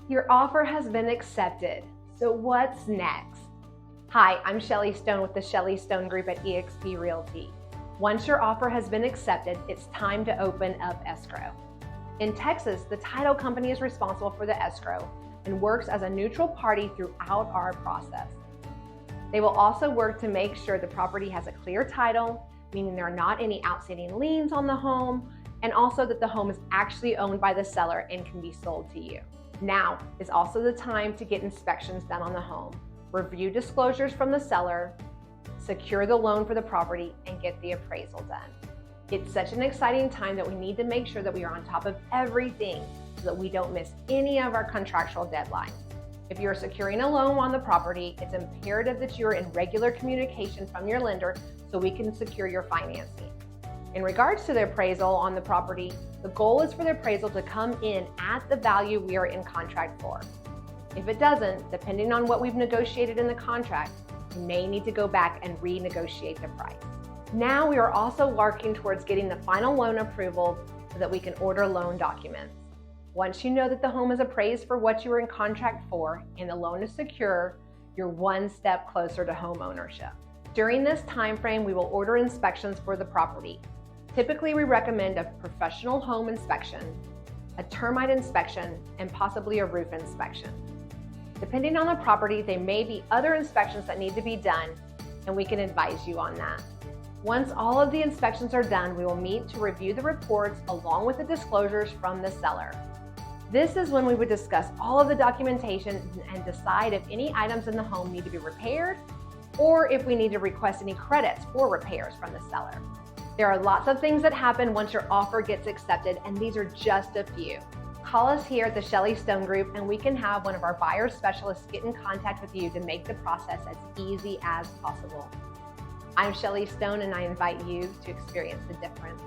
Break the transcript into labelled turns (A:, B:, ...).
A: Your offer has been accepted. So what's next? Hi, I'm Shelly Stone with the Shelly Stone Group at eXp Realty. Once your offer has been accepted, it's time to open up escrow. In Texas, the title company is responsible for the escrow and works as a neutral party throughout our process. They will also work to make sure the property has a clear title, meaning there are not any outstanding liens on the home, and also that the home is actually owned by the seller and can be sold to you. Now is also the time to get inspections done on the home, review disclosures from the seller, secure the loan for the property, and get the appraisal done. It's such an exciting time that we need to make sure that we are on top of everything so that we don't miss any of our contractual deadlines. If you're securing a loan on the property, it's imperative that you're in regular communication from your lender so we can secure your financing. In regards to the appraisal on the property, the goal is for the appraisal to come in at the value we are in contract for. If it doesn't, depending on what we've negotiated in the contract, we may need to go back and renegotiate the price. Now we are also working towards getting the final loan approval so that we can order loan documents. Once you know that the home is appraised for what you were in contract for and the loan is secure, you're one step closer to home ownership. During this time frame, we will order inspections for the property. Typically, we recommend a professional home inspection, a termite inspection, and possibly a roof inspection. Depending on the property, there may be other inspections that need to be done, and we can advise you on that. Once all of the inspections are done, we will meet to review the reports along with the disclosures from the seller. This is when we would discuss all of the documentation and decide if any items in the home need to be repaired or if we need to request any credits for repairs from the seller. There are lots of things that happen once your offer gets accepted, and these are just a few. Call us here at the Shelly Stone Group and we can have one of our buyer specialists get in contact with you to make the process as easy as possible. I'm Shelly Stone and I invite you to experience the difference.